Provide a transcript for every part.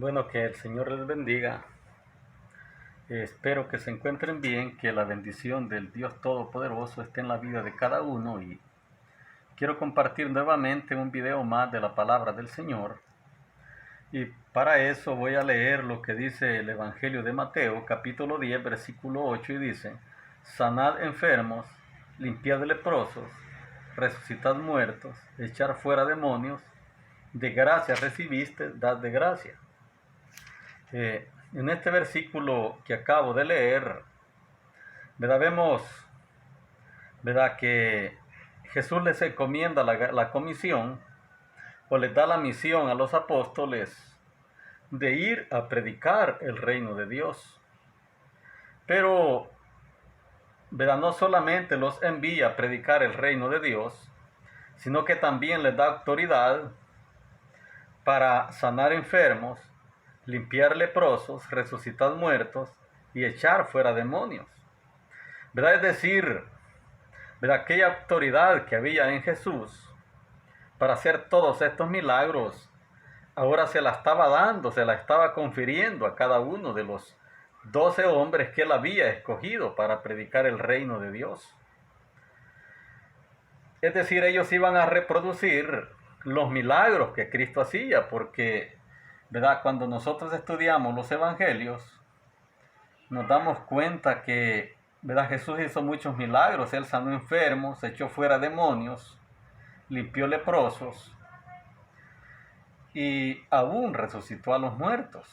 Bueno, que el Señor les bendiga. Espero que se encuentren bien, que la bendición del Dios Todopoderoso esté en la vida de cada uno y quiero compartir nuevamente un video más de la palabra del Señor. Y para eso voy a leer lo que dice el Evangelio de Mateo, capítulo 10, versículo 8, y dice: Sanad enfermos, limpiad leprosos, resucitad muertos, echar fuera demonios, de gracia recibiste, dad de gracia. En este versículo que acabo de leer, vemos que Jesús les encomienda la comisión o les da la misión a los apóstoles de ir a predicar el reino de Dios. Pero no solamente los envía a predicar el reino de Dios, sino que también les da autoridad para sanar enfermos, limpiar leprosos, resucitar muertos y echar fuera demonios. Es decir, aquella autoridad que había en Jesús para hacer todos estos milagros, ahora se la estaba dando, se la estaba confiriendo a cada uno de los 12 hombres que él había escogido para predicar el reino de Dios. Es decir, ellos iban a reproducir los milagros que Cristo hacía, porque cuando nosotros estudiamos los evangelios, nos damos cuenta que Jesús hizo muchos milagros. Él sanó enfermos, echó fuera demonios, limpió leprosos y aún resucitó a los muertos.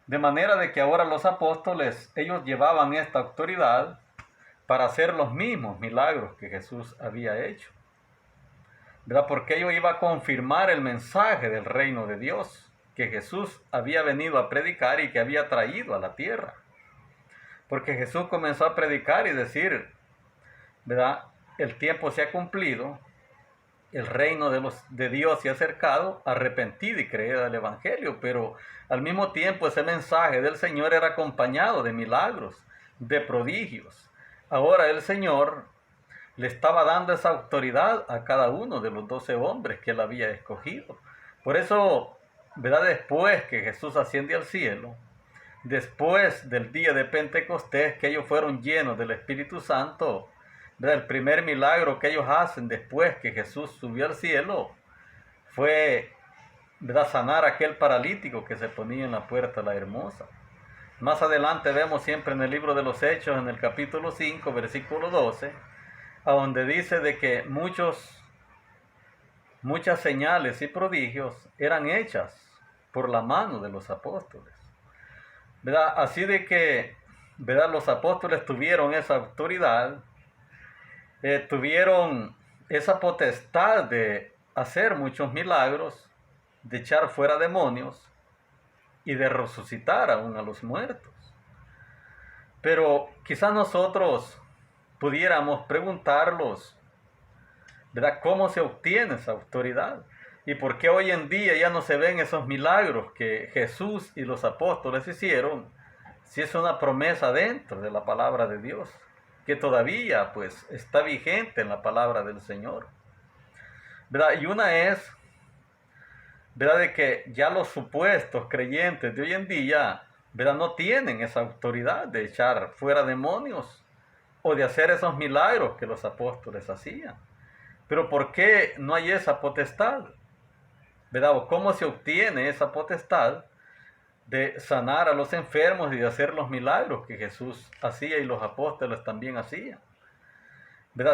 De manera de que ahora los apóstoles, ellos llevaban esta autoridad para hacer los mismos milagros que Jesús había hecho. Porque ello iba a confirmar el mensaje del reino de Dios que Jesús había venido a predicar y que había traído a la tierra. Porque Jesús comenzó a predicar y decir, el tiempo se ha cumplido, el reino de Dios se ha acercado, arrepentid y creed al Evangelio. Pero al mismo tiempo ese mensaje del Señor era acompañado de milagros, de prodigios. Ahora el Señor le estaba dando esa autoridad a cada uno de los 12 hombres que él había escogido. Por eso, después que Jesús asciende al cielo, después del día de Pentecostés, que ellos fueron llenos del Espíritu Santo, el primer milagro que ellos hacen después que Jesús subió al cielo fue sanar a aquel paralítico que se ponía en la puerta de la hermosa. Más adelante vemos siempre en el libro de los Hechos, en el capítulo 5, versículo 12, a donde dice de que muchas señales y prodigios eran hechas por la mano de los apóstoles. Así de que los apóstoles tuvieron esa autoridad, tuvieron esa potestad de hacer muchos milagros, de echar fuera demonios y de resucitar aún a los muertos. Pero quizás nosotros pudiéramos preguntarlos, ¿cómo se obtiene esa autoridad? ¿Y por qué hoy en día ya no se ven esos milagros que Jesús y los apóstoles hicieron? Si es una promesa dentro de la palabra de Dios, que todavía pues está vigente en la palabra del Señor. Y una es, de que ya los supuestos creyentes de hoy en día, no tienen esa autoridad de echar fuera demonios o de hacer esos milagros que los apóstoles hacían. Pero ¿por qué no hay esa potestad? ¿O cómo se obtiene esa potestad de sanar a los enfermos y de hacer los milagros que Jesús hacía y los apóstoles también hacían?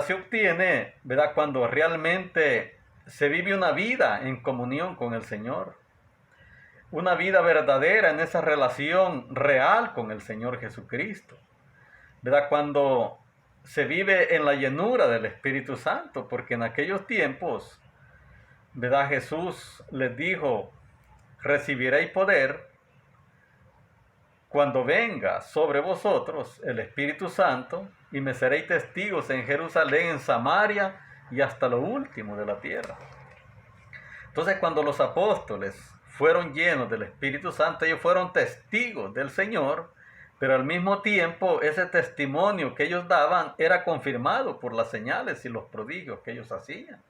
Se obtiene, cuando realmente se vive una vida en comunión con el Señor. Una vida verdadera en esa relación real con el Señor Jesucristo. Cuando se vive en la llenura del Espíritu Santo, porque en aquellos tiempos, Jesús les dijo, recibiréis poder cuando venga sobre vosotros el Espíritu Santo y me seréis testigos en Jerusalén, en Samaria y hasta lo último de la tierra. Entonces, cuando los apóstoles fueron llenos del Espíritu Santo, ellos fueron testigos del Señor, pero al mismo tiempo ese testimonio que ellos daban era confirmado por las señales y los prodigios que ellos hacían.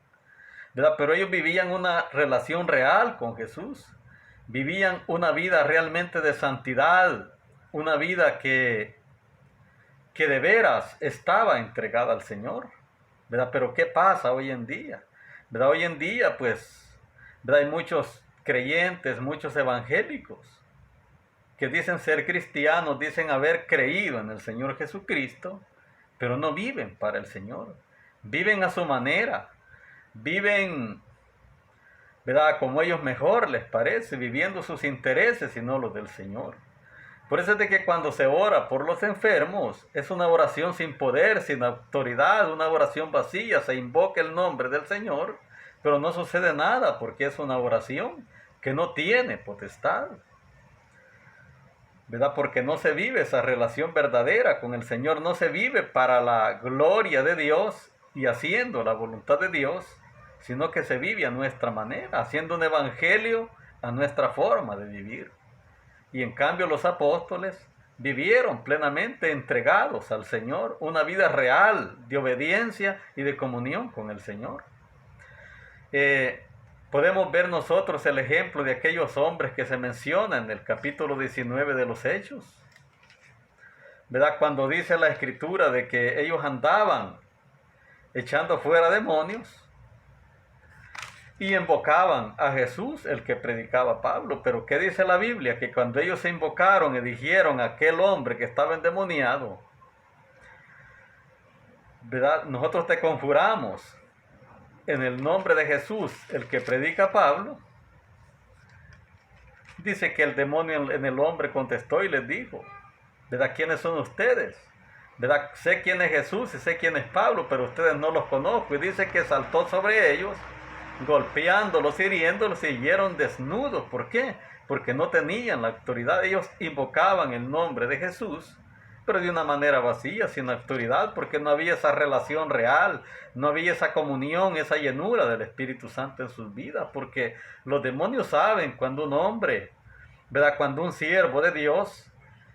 Pero ellos vivían una relación real con Jesús. vivían una vida realmente de santidad, una vida que de veras estaba entregada al Señor, ¿verdad? Pero ¿qué pasa hoy en día? ¿Verdad? Hoy en día, pues, ¿verdad? Hay muchos creyentes, muchos evangélicos, que dicen ser cristianos, dicen haber creído en el Señor Jesucristo, pero no viven para el Señor. Viven a su manera, viven, ¿verdad?, como ellos mejor les parece, viviendo sus intereses y no los del Señor. Por eso es de que cuando se ora por los enfermos, es una oración sin poder, sin autoridad, una oración vacía, se invoca el nombre del Señor, pero no sucede nada porque es una oración que no tiene potestad, ¿verdad? Porque no se vive esa relación verdadera con el Señor, no se vive para la gloria de Dios y haciendo la voluntad de Dios, sino que se vive a nuestra manera, haciendo un evangelio a nuestra forma de vivir. Y en cambio los apóstoles vivieron plenamente entregados al Señor, una vida real de obediencia y de comunión con el Señor. Podemos ver nosotros el ejemplo de aquellos hombres que se mencionan en el capítulo 19 de los Hechos, ¿verdad? Cuando dice la Escritura de que ellos andaban echando fuera demonios y invocaban a Jesús, el que predicaba Pablo. Pero ¿qué dice la Biblia? Que cuando ellos se invocaron y dijeron a aquel hombre que estaba endemoniado, ¿verdad? Nosotros te conjuramos en el nombre de Jesús, el que predica Pablo. Dice que el demonio en el hombre contestó y les dijo, ¿verdad? ¿Quiénes son ustedes? ¿Verdad? Sé quién es Jesús y sé quién es Pablo, pero ustedes no los conozco. Y dice que saltó sobre ellos, golpeándolos, hiriéndolos, y siguieron desnudos. ¿Por qué? Porque no tenían la autoridad. Ellos invocaban el nombre de Jesús, pero de una manera vacía, sin autoridad, porque no había esa relación real, no había esa comunión, esa llenura del Espíritu Santo en sus vidas, porque los demonios saben cuando un hombre, ¿verdad?, cuando un siervo de Dios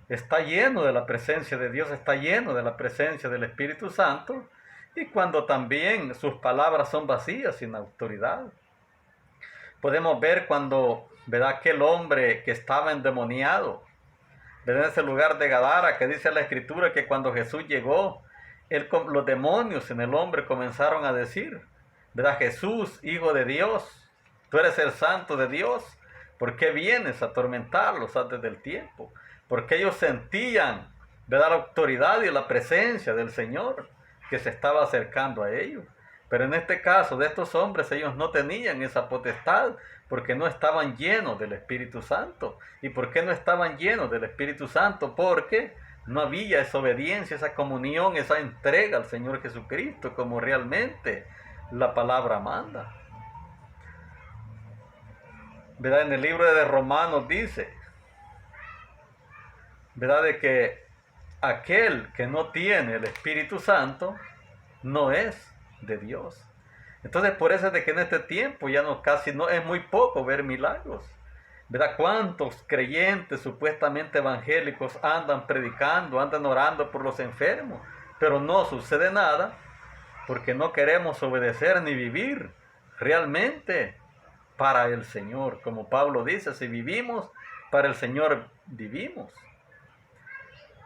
está lleno de la presencia de Dios, está lleno de la presencia del Espíritu Santo, y cuando también sus palabras son vacías, sin autoridad. Podemos ver cuando, ¿verdad?, aquel hombre que estaba endemoniado, en ese lugar de Gadara, que dice la Escritura que cuando Jesús llegó, los demonios en el hombre comenzaron a decir, ¿verdad? Jesús, Hijo de Dios, tú eres el Santo de Dios, ¿por qué vienes a atormentarlos antes del tiempo? Porque ellos sentían, ¿verdad?, la autoridad y la presencia del Señor que se estaba acercando a ellos. Pero en este caso de estos hombres, ellos no tenían esa potestad porque no estaban llenos del Espíritu Santo. ¿Y por qué no estaban llenos del Espíritu Santo? Porque no había esa obediencia, esa comunión, esa entrega al Señor Jesucristo como realmente la palabra manda. ¿Verdad? En el libro de Romanos dice, ¿verdad?, de que aquel que no tiene el Espíritu Santo no es de Dios. Entonces por eso es de que en este tiempo ya no, casi no, es muy poco ver milagros, ¿verdad? ¿Cuántos creyentes supuestamente evangélicos andan predicando, andan orando por los enfermos, pero no sucede nada porque no queremos obedecer ni vivir realmente para el Señor? Como Pablo dice, si vivimos para el Señor, vivimos,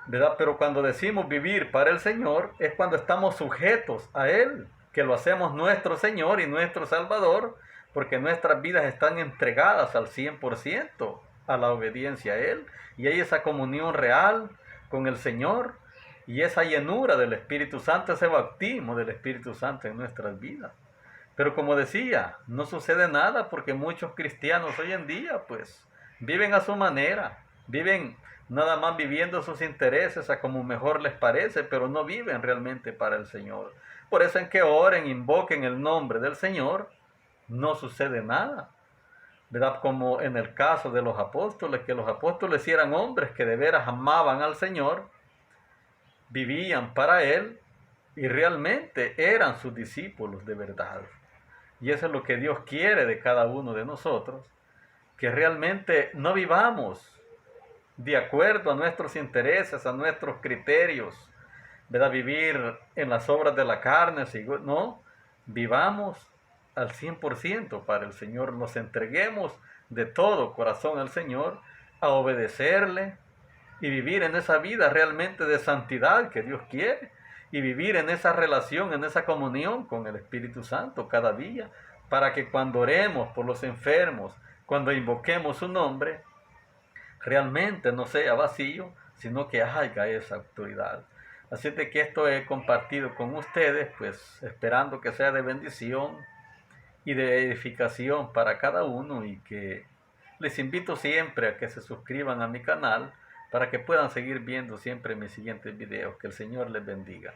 ¿verdad? Pero cuando decimos vivir para el Señor es cuando estamos sujetos a Él, que lo hacemos nuestro Señor y nuestro Salvador, porque nuestras vidas están entregadas al 100% a la obediencia a Él, y hay esa comunión real con el Señor y esa llenura del Espíritu Santo, ese bautismo del Espíritu Santo en nuestras vidas. Pero como decía, no sucede nada porque muchos cristianos hoy en día pues viven a su manera, viven nada más viviendo sus intereses a como mejor les parece, pero no viven realmente para el Señor. Por eso en que oren, invoquen el nombre del Señor, no sucede nada, ¿verdad? Como en el caso de los apóstoles, que los apóstoles eran hombres que de veras amaban al Señor, vivían para Él y realmente eran sus discípulos de verdad. Y eso es lo que Dios quiere de cada uno de nosotros, que realmente no vivamos de acuerdo a nuestros intereses, a nuestros criterios, ¿verdad? Vivir en las obras de la carne, no, vivamos al 100% para el Señor, nos entreguemos de todo corazón al Señor, a obedecerle y vivir en esa vida realmente de santidad que Dios quiere, y vivir en esa relación, en esa comunión con el Espíritu Santo cada día, para que cuando oremos por los enfermos, cuando invoquemos su nombre, realmente no sea vacío, sino que haya esa autoridad. Así de que esto he compartido con ustedes, pues esperando que sea de bendición y de edificación para cada uno, y que les invito siempre a que se suscriban a mi canal para que puedan seguir viendo siempre mis siguientes videos. Que el Señor les bendiga.